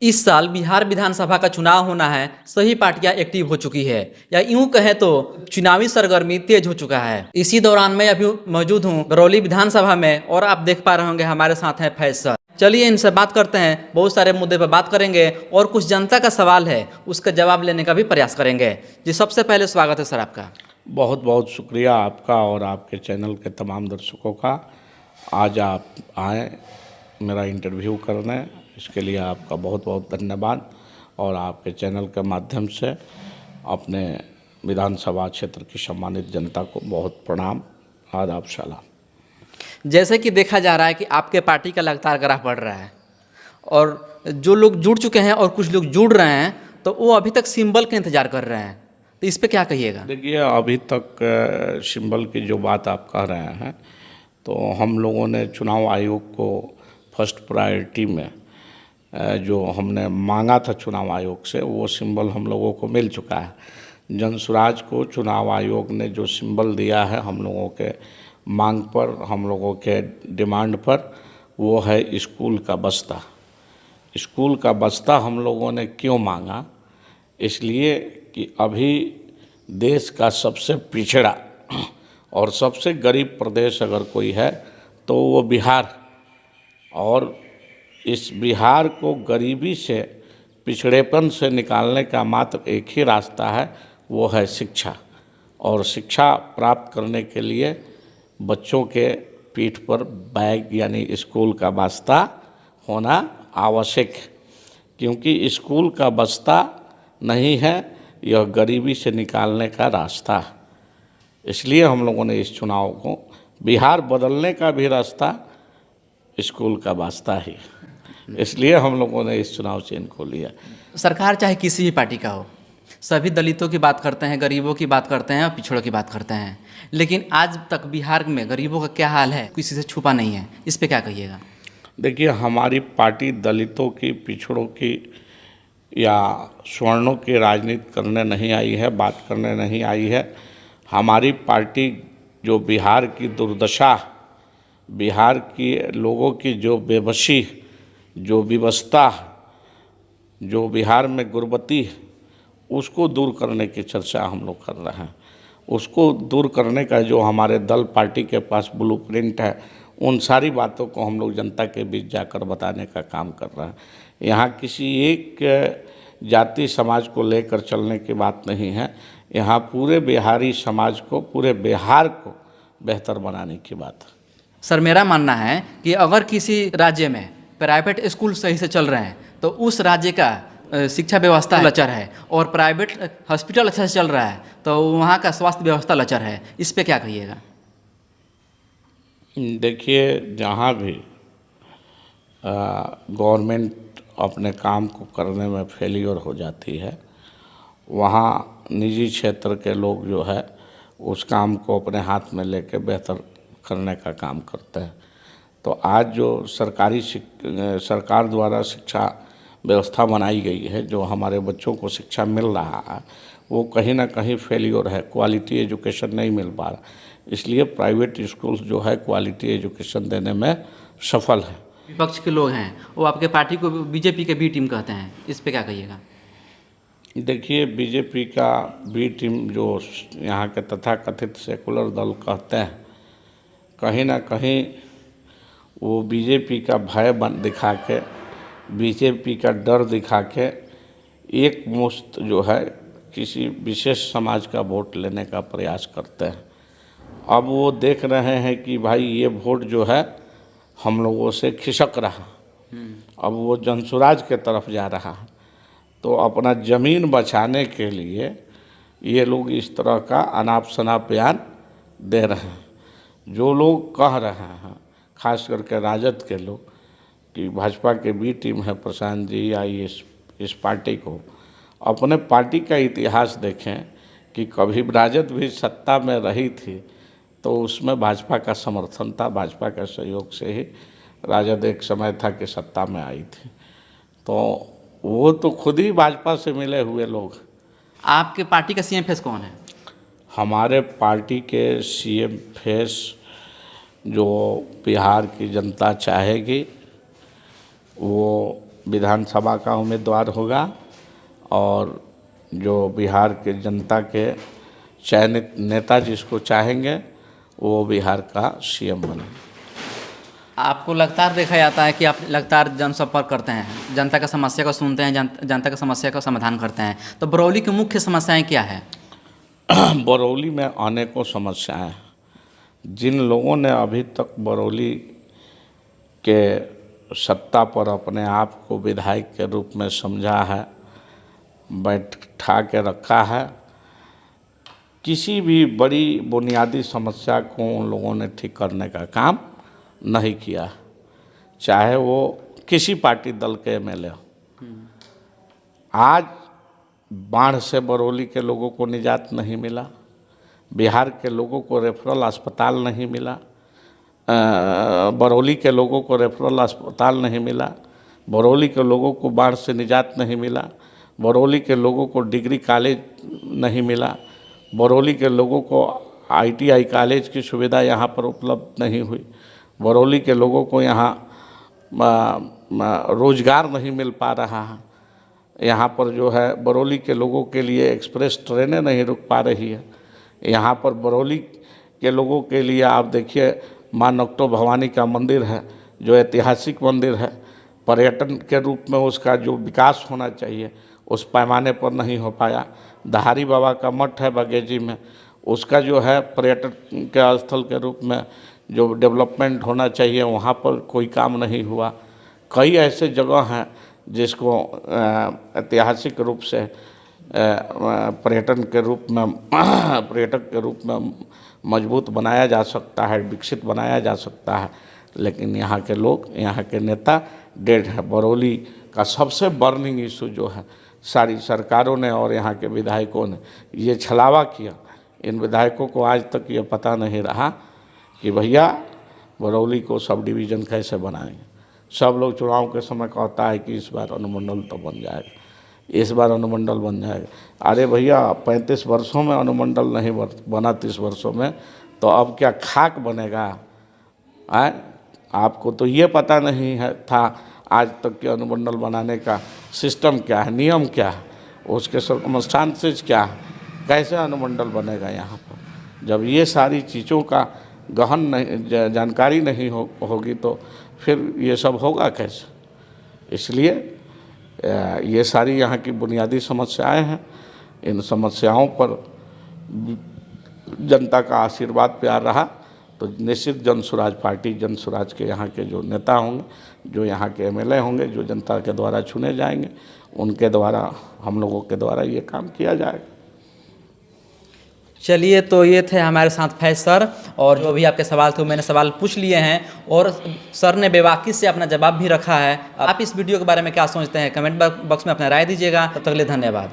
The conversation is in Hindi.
इस साल बिहार विधानसभा का चुनाव होना है। सभी पार्टियां एक्टिव हो चुकी है, या यूं कहें तो चुनावी सरगर्मी तेज हो चुका है। इसी दौरान मैं अभी मौजूद हूं बरौली विधानसभा में और आप देख पा रहे होंगे हमारे साथ हैं फैज सर। चलिए इनसे बात करते हैं, बहुत सारे मुद्दे पर बात करेंगे और कुछ जनता का सवाल है उसका जवाब लेने का भी प्रयास करेंगे। जी, सबसे पहले स्वागत है सर आपका। बहुत बहुत शुक्रिया आपका और आपके चैनल के तमाम दर्शकों का। आज आप आए मेरा इंटरव्यू करने, इसके लिए आपका बहुत बहुत धन्यवाद। और आपके चैनल के माध्यम से अपने विधानसभा क्षेत्र की सम्मानित जनता को बहुत प्रणाम, आदाब, सलाम। जैसे कि देखा जा रहा है कि आपके पार्टी का लगातार ग्राफ बढ़ रहा है और जो लोग जुड़ चुके हैं और कुछ लोग जुड़ रहे हैं तो वो अभी तक सिंबल का इंतजार कर रहे हैं, तो इस पे क्या कहिएगा? देखिए, अभी तक सिंबल की जो बात आप कह रहे हैं, तो हम लोगों ने चुनाव आयोग को फर्स्ट प्रायोरिटी में जो हमने मांगा था चुनाव आयोग से, वो सिंबल हम लोगों को मिल चुका है। जनसुराज को चुनाव आयोग ने जो सिंबल दिया है हम लोगों के मांग पर, हम लोगों के डिमांड पर, वो है स्कूल का बस्ता। स्कूल का बस्ता हम लोगों ने क्यों मांगा? इसलिए कि अभी देश का सबसे पिछड़ा और सबसे गरीब प्रदेश अगर कोई है तो वो बिहार, और इस बिहार को गरीबी से, पिछड़ेपन से निकालने का मात्र एक ही रास्ता है, वो है शिक्षा। और शिक्षा प्राप्त करने के लिए बच्चों के पीठ पर बैग यानी स्कूल का बस्ता होना आवश्यक है, क्योंकि स्कूल का बस्ता नहीं है, यह गरीबी से निकालने का रास्ता है। इसलिए हम लोगों ने इस चुनाव को, बिहार बदलने का भी रास्ता स्कूल का बस्ता ही, इसलिए हम लोगों ने इस चुनाव चिन्ह को लिया। सरकार चाहे किसी भी पार्टी का हो, सभी दलितों की बात करते हैं, गरीबों की बात करते हैं और पिछड़ों की बात करते हैं, लेकिन आज तक बिहार में गरीबों का क्या हाल है किसी से छुपा नहीं है। इस पे क्या कहिएगा? देखिए, हमारी पार्टी दलितों की, पिछड़ों की या स्वर्णों की राजनीति करने नहीं आई है, बात करने नहीं आई है। हमारी पार्टी जो बिहार की दुर्दशा, बिहार की लोगों की जो बेबसी, जो विवशता, जो बिहार में गुर्बती है, उसको दूर करने की चर्चा हम लोग कर रहे हैं। उसको दूर करने का जो हमारे दल पार्टी के पास ब्लूप्रिंट है, उन सारी बातों को हम लोग जनता के बीच जाकर बताने का काम कर रहे हैं। यहाँ किसी एक जाति समाज को लेकर चलने की बात नहीं है, यहाँ पूरे बिहारी समाज को, पूरे बिहार को बेहतर बनाने की बात है। सर, मेरा मानना है कि अगर किसी राज्य में प्राइवेट स्कूल सही से चल रहे हैं तो उस राज्य का शिक्षा व्यवस्था लचर है, और प्राइवेट हॉस्पिटल अच्छा से चल रहा है तो वहाँ का स्वास्थ्य व्यवस्था लचर है। इस पे क्या कहिएगा? देखिए, जहाँ भी गवर्नमेंट अपने काम को करने में फेलियर हो जाती है, वहाँ निजी क्षेत्र के लोग जो है उस काम को अपने हाथ में लेके बेहतर करने का काम करते हैं। तो आज जो सरकार द्वारा शिक्षा व्यवस्था बनाई गई है, जो हमारे बच्चों को शिक्षा मिल रहा है, वो कहीं ना कहीं फेलियर है, क्वालिटी एजुकेशन नहीं मिल पा रहा। इसलिए प्राइवेट स्कूल जो है क्वालिटी एजुकेशन देने में सफल है। विपक्ष के लोग हैं वो आपके पार्टी को बीजेपी के बी टीम कहते हैं, इस पे क्या कहिएगा? देखिए, बीजेपी का बी टीम जो यहाँ के तथाकथित सेकुलर दल कहते हैं, कहीं ना कहीं वो बीजेपी का भय दिखा के, बीजेपी का डर दिखा के एक मुश्त जो है किसी विशेष समाज का वोट लेने का प्रयास करते हैं। अब वो देख रहे हैं कि भाई ये वोट जो है हम लोगों से खिसक रहा, अब वो जनसुराज के तरफ जा रहा है, तो अपना ज़मीन बचाने के लिए ये लोग इस तरह का अनाप शनाप बयान दे रहे हैं। जो लोग कह रहे हैं, खास करके राजद के लोग, कि भाजपा के बी टीम है प्रशांत जी या इस पार्टी को, अपने पार्टी का इतिहास देखें कि कभी राजद भी सत्ता में रही थी तो उसमें भाजपा का समर्थन था, भाजपा का सहयोग से ही राजद एक समय था कि सत्ता में आई थी। तो वो तो खुद ही भाजपा से मिले हुए लोग। आपके पार्टी का सीएम फेस कौन है? हमारे पार्टी के सीएम फेस जो बिहार की जनता चाहेगी वो विधानसभा का उम्मीदवार होगा और जो बिहार के जनता के चयनित नेता जिसको चाहेंगे वो बिहार का सीएम बनेगा। आपको लगातार देखा जाता है कि आप लगातार जनसंपर्क करते हैं, जनता का समस्या को सुनते हैं, जनता का समस्या का समाधान करते हैं, तो बरौली की मुख्य समस्याएं क्या है? बरौली में अनेकों समस्याएं हैं। जिन लोगों ने अभी तक बरौली के सत्ता पर अपने आप को विधायक के रूप में समझा है, बैठा के रखा है, किसी भी बड़ी बुनियादी समस्या को उन लोगों ने ठीक करने का काम नहीं किया, चाहे वो किसी पार्टी दल के एमएलए हो। आज बाढ़ से बरौली के लोगों को निजात नहीं मिला, बिहार के लोगों को रेफरल अस्पताल नहीं मिला, बरौली के लोगों को रेफरल अस्पताल नहीं मिला, बरौली के लोगों को बाढ़ से निजात नहीं मिला, बरौली के लोगों को डिग्री कॉलेज नहीं मिला, बरौली के लोगों को आईटीआई कॉलेज की सुविधा यहाँ पर उपलब्ध नहीं हुई, बरौली के लोगों को यहाँ रोजगार नहीं मिल पा रहा है, यहाँ पर जो है बरौली के लोगों के लिए एक्सप्रेस ट्रेनें नहीं रुक पा रही है, यहाँ पर बरौली के लोगों के लिए आप देखिए माँ नकटो भवानी का मंदिर है जो ऐतिहासिक मंदिर है, पर्यटन के रूप में उसका जो विकास होना चाहिए उस पैमाने पर नहीं हो पाया। दहारी बाबा का मठ है बगेजी में, उसका जो है पर्यटन के स्थल के रूप में जो डेवलपमेंट होना चाहिए वहाँ पर कोई काम नहीं हुआ। कई ऐसे जगह हैं जिसको ऐतिहासिक रूप से पर्यटन के रूप में पर्यटक के रूप में मजबूत बनाया जा सकता है, विकसित बनाया जा सकता है, लेकिन यहाँ के लोग, यहाँ के नेता डेड है। बरौली का सबसे बर्निंग इशू जो है सारी सरकारों ने और यहाँ के विधायकों ने ये छलावा किया। इन विधायकों को आज तक ये पता नहीं रहा कि भैया बरौली को सब डिवीज़न कैसे बनाएंगे। सब लोग चुनाव के समय कहता है कि इस बार अनुमंडल तो बन जाएगा, इस बार अनुमंडल बन जाएगा। अरे भैया 35 वर्षों में अनुमंडल नहीं बना, 30 वर्षों में, तो अब क्या खाक बनेगा? आपको तो ये पता नहीं है था आज तक के अनुमंडल बनाने का सिस्टम क्या है, नियम क्या है, उसके सर्कमस्टांसेस क्या है, कैसे अनुमंडल बनेगा यहाँ पर। जब ये सारी चीज़ों का गहन नहीं जानकारी नहीं होगी तो फिर ये सब होगा कैसे। इसलिए ये सारी यहाँ की बुनियादी समस्याएं हैं। इन समस्याओं पर जनता का आशीर्वाद प्यार रहा तो निश्चित जनसुराज पार्टी, जनसुराज के यहाँ के जो नेता होंगे, जो यहाँ के एमएलए होंगे, जो जनता के द्वारा चुने जाएंगे, उनके द्वारा, हम लोगों के द्वारा ये काम किया जाएगा। चलिए, तो ये थे हमारे साथ फैज सर, और जो भी आपके सवाल थे मैंने सवाल पूछ लिए हैं और सर ने बेबाकी से अपना जवाब भी रखा है। आप इस वीडियो के बारे में क्या सोचते हैं, कमेंट बॉक्स में अपना राय दीजिएगा। तब तक के लिए धन्यवाद।